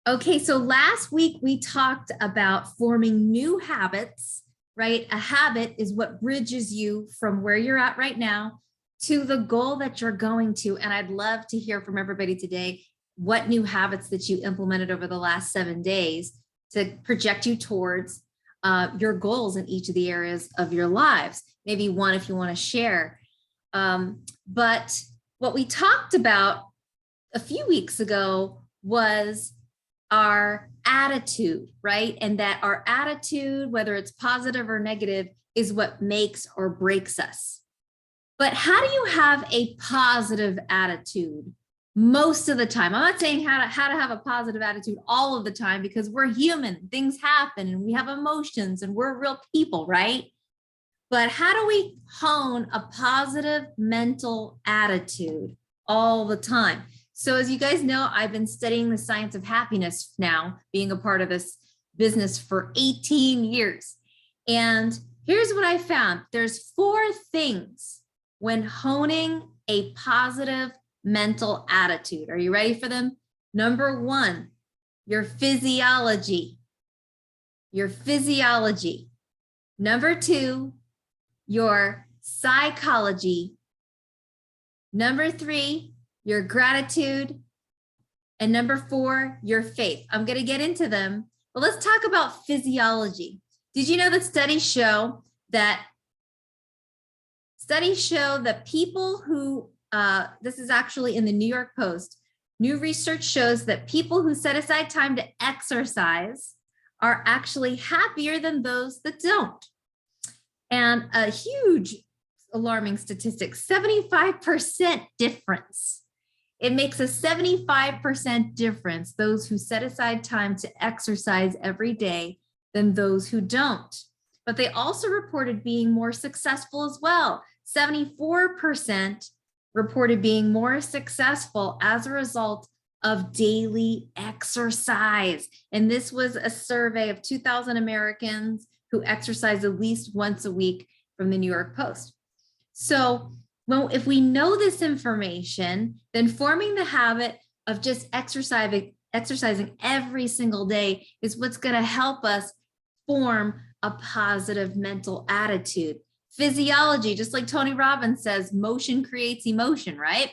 Okay, so last week we talked about forming new habits, right? A habit is what bridges you from where you're at right now to the goal that you're going to. And I'd love to hear from everybody today what new habits that you implemented over the last 7 days to project you towards your goals in each of the areas of your lives. Maybe one if you want to share. But what we talked about a few weeks ago was our attitude, right? And that our attitude, whether it's positive or negative, is what makes or breaks us. But how do you have a positive attitude most of the time? I'm not saying how to have a positive attitude all of the time, because we're human, things happen and we have emotions and we're real people, right? But how do we hone a positive mental attitude all the time? So as you guys know, I've been studying the science of happiness now, being a part of this business for 18 years. And here's what I found. There's 4 things when honing a positive mental attitude. Are you ready for them? Number 1, your physiology. Your physiology. Number 2, your psychology. Number 3, your gratitude. And number 4, your faith. I'm going to get into them, but let's talk about physiology. Did you know that studies show that people who, this is actually in the New York Post, new research shows that people who set aside time to exercise are actually happier than those that don't. And a huge alarming statistic, 75% difference. It makes a 75% difference, those who set aside time to exercise every day than those who don't. But they also reported being more successful as well. 74% reported being more successful as a result of daily exercise. And this was a survey of 2,000 Americans who exercise at least once a week from the New York Post. So, well, if we know this information, then forming the habit of just exercising every single day is what's going to help us form a positive mental attitude. Physiology, just like Tony Robbins says, motion creates emotion, right?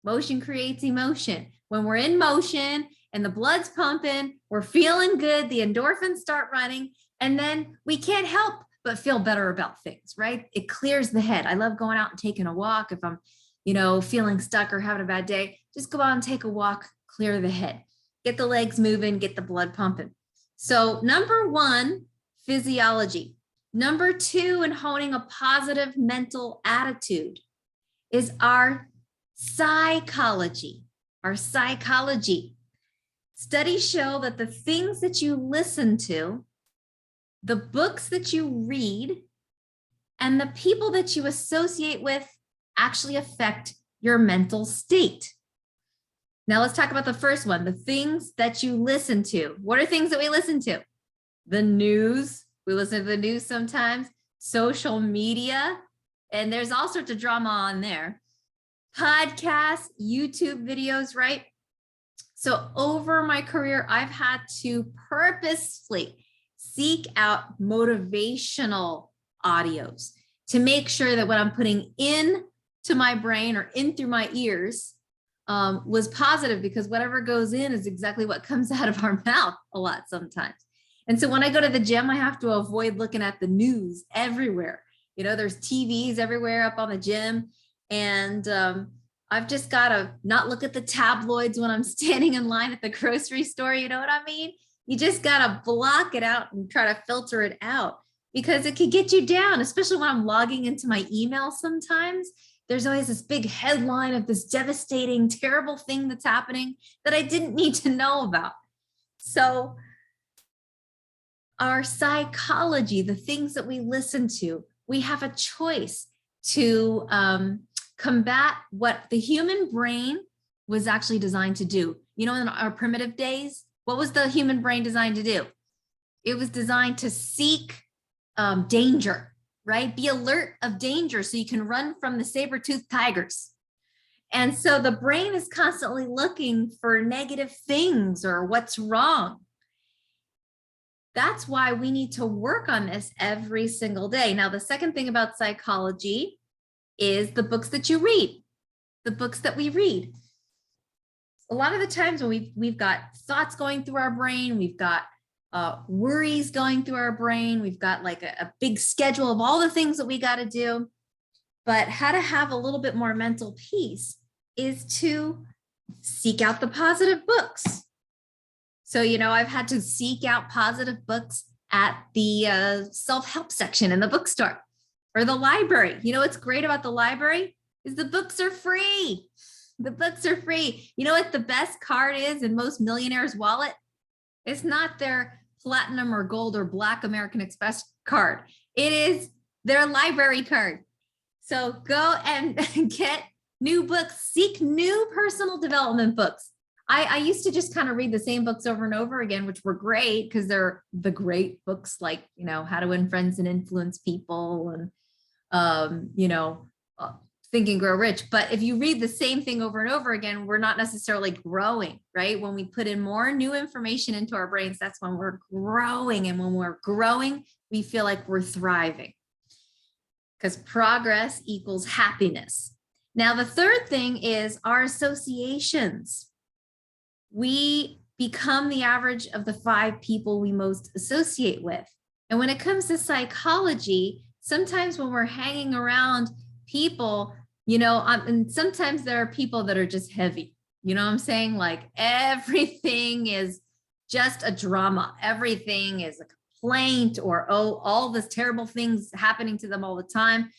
Motion creates emotion. When we're in motion and the blood's pumping, we're feeling good, the endorphins start running, and then we can't help but feel better about things, right? It clears the head. I love going out and taking a walk. If I'm, feeling stuck or having a bad day, just go out and take a walk, clear the head, get the legs moving, get the blood pumping. So number 1, physiology. Number 2, in honing a positive mental attitude is our psychology. Our psychology. Studies show that the things that you listen to, the books that you read, and the people that you associate with actually affect your mental state. Now let's talk about the first one, the things that you listen to. What are things that we listen to? The news. We listen to the news sometimes. Social media. And there's all sorts of drama on there. Podcasts, YouTube videos, right? So over my career, I've had to purposefully seek out motivational audios to make sure that what I'm putting in to my brain or in through my ears was positive, because whatever goes in is exactly what comes out of our mouth a lot sometimes. And so when I go to the gym, I have to avoid looking at the news everywhere. There's TVs everywhere up on the gym, and I've just got to not look at the tabloids when I'm standing in line at the grocery store. You know what I mean? You just got to block it out and try to filter it out, because it can get you down, especially when I'm logging into my email sometimes. There's always this big headline of this devastating, terrible thing that's happening that I didn't need to know about. So our psychology, the things that we listen to, we have a choice to combat what the human brain was actually designed to do. In our primitive days, what was the human brain designed to do? It was designed to seek danger, right? Be alert of danger so you can run from the saber-toothed tigers. And so the brain is constantly looking for negative things or what's wrong. That's why we need to work on this every single day. Now, the second thing about psychology is the books that you read, the books that we read. A lot of the times when we've got thoughts going through our brain, we've got worries going through our brain, we've got like a big schedule of all the things that we got to do. But how to have a little bit more mental peace is to seek out the positive books. So, I've had to seek out positive books at the self-help section in the bookstore or the library. What's great about the library is the books are free. The books are free. You know what the best card is in most millionaires' wallet? It's not their platinum or gold or black American Express card. It is their library card. So go and get new books, seek new personal development books. I used to just kind of read the same books over and over again, which were great because they're the great books like, How to Win Friends and Influence People and, Think and Grow Rich. But if you read the same thing over and over again, we're not necessarily growing, right? When we put in more new information into our brains, that's when we're growing. And when we're growing, we feel like we're thriving because progress equals happiness. Now, the third thing is our associations. We become the average of the 5 people we most associate with. And when it comes to psychology, sometimes when we're hanging around people, and sometimes there are people that are just heavy, what I'm saying? Like everything is just a drama. Everything is a complaint or, all this terrible things happening to them all the time.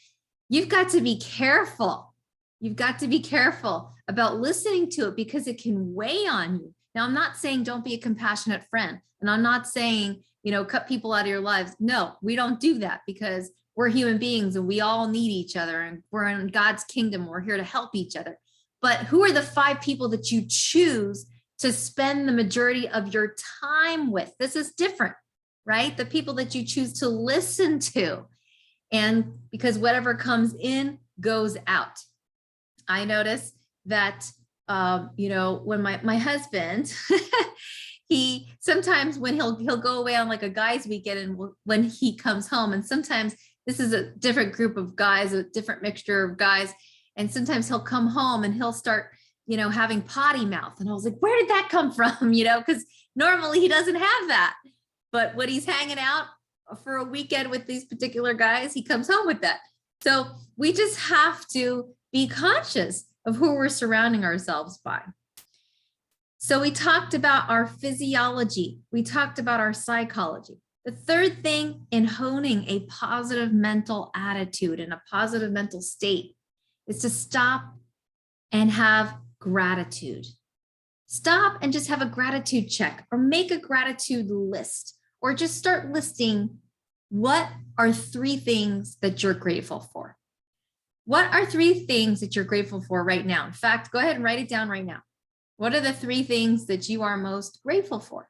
You've got to be careful. You've got to be careful about listening to it because it can weigh on you. Now, I'm not saying don't be a compassionate friend. And I'm not saying, cut people out of your lives. No, we don't do that because we're human beings and we all need each other and we're in God's kingdom. We're here to help each other. But who are the 5 people that you choose to spend the majority of your time with? This is different, right? The people that you choose to listen to. And because whatever comes in goes out. I notice that, when my husband, he sometimes when he'll go away on like a guys weekend and when he comes home, and sometimes this is a different group of guys, a different mixture of guys. And sometimes he'll come home and he'll start, having potty mouth. And I was like, where did that come from? Because normally he doesn't have that. But when he's hanging out for a weekend with these particular guys, he comes home with that. So we just have to be conscious of who we're surrounding ourselves by. So we talked about our physiology. We talked about our psychology. The third thing in honing a positive mental attitude and a positive mental state is to stop and have gratitude. Stop and just have a gratitude check or make a gratitude list or just start listing what are 3 things that you're grateful for. What are 3 things that you're grateful for right now? In fact, go ahead and write it down right now. What are the 3 things that you are most grateful for?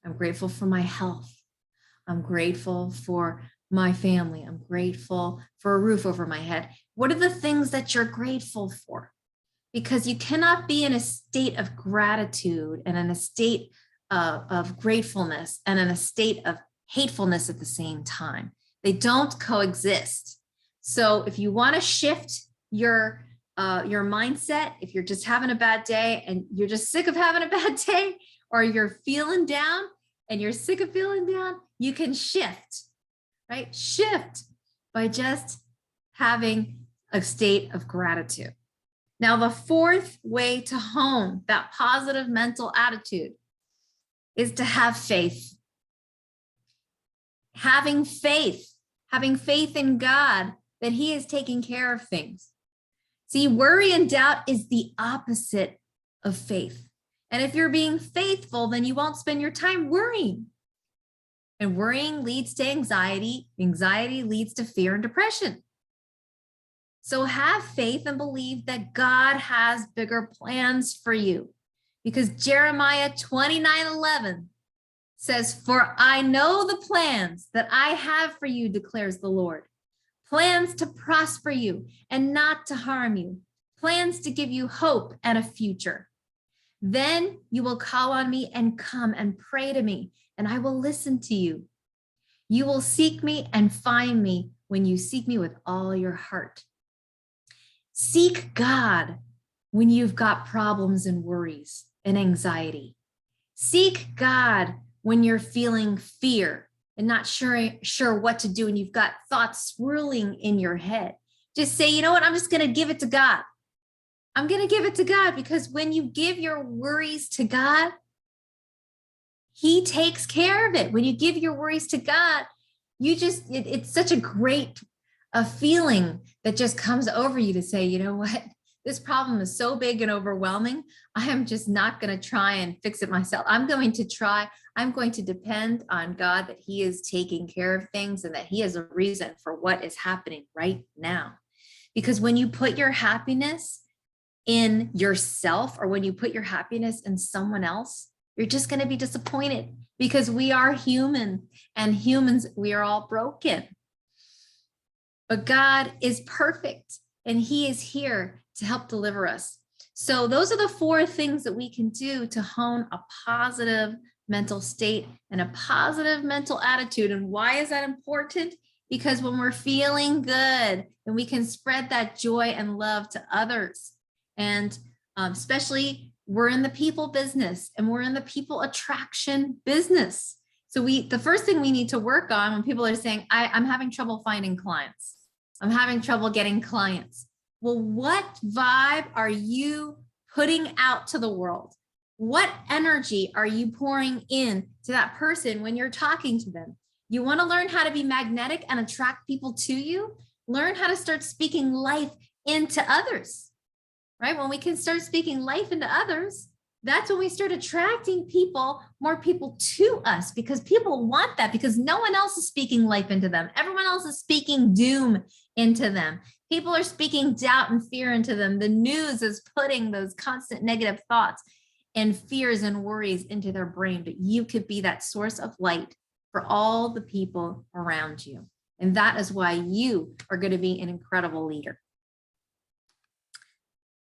I'm grateful for my health. I'm grateful for my family. I'm grateful for a roof over my head. What are the things that you're grateful for? Because you cannot be in a state of gratitude and in a state of gratefulness and in a state of hatefulness at the same time. They don't coexist. So if you want to shift your mindset, if you're just having a bad day and you're just sick of having a bad day, or you're feeling down and you're sick of feeling down, you can shift, right? Shift by just having a state of gratitude. Now, the 4th way to hone that positive mental attitude is to have faith. Having faith in God that He is taking care of things. See, worry and doubt is the opposite of faith. And if you're being faithful, then you won't spend your time worrying. And worrying leads to anxiety. Anxiety leads to fear and depression. So have faith and believe that God has bigger plans for you. Because Jeremiah 29:11 says, "For I know the plans that I have for you, declares the Lord. Plans to prosper you and not to harm you. plans to give you hope and a future. Then you will call on me and come and pray to me, and I will listen to you. You will seek me and find me when you seek me with all your heart. Seek God when you've got problems and worries and anxiety. Seek God when you're feeling fear and not sure what to do and you've got thoughts swirling in your head. Just say, you know what, I'm just going to give it to God. I'm going to give it to God, because when you give your worries to God, He takes care of it. When you give your worries to God, it's such a great feeling that just comes over you to say, you know what, this problem is so big and overwhelming. I am just not going to try and fix it myself. I'm going to depend on God, that He is taking care of things and that He has a reason for what is happening right now. Because when you put your happiness in yourself, or when you put your happiness in someone else, you're just going to be disappointed, because we are human, and humans, we are all broken. But God is perfect, and He is here to help deliver us. So those are the 4 things that we can do to hone a positive mental state and a positive mental attitude. And why is that important? Because when we're feeling good, then we can spread that joy and love to others. And especially, we're in the people business, and we're in the people attraction business. So the first thing we need to work on when people are saying, I'm having trouble finding clients, I'm having trouble getting clients. Well, what vibe are you putting out to the world? What energy are you pouring in to that person when you're talking to them? You want to learn how to be magnetic and attract people to you? Learn how to start speaking life into others, right? When we can start speaking life into others, that's when we start attracting more people to us, because people want that, because no one else is speaking life into them. Everyone else is speaking doom into them. People are speaking doubt and fear into them. The news is putting those constant negative thoughts and fears and worries into their brain, but you could be that source of light for all the people around you. And that is why you are going to be an incredible leader.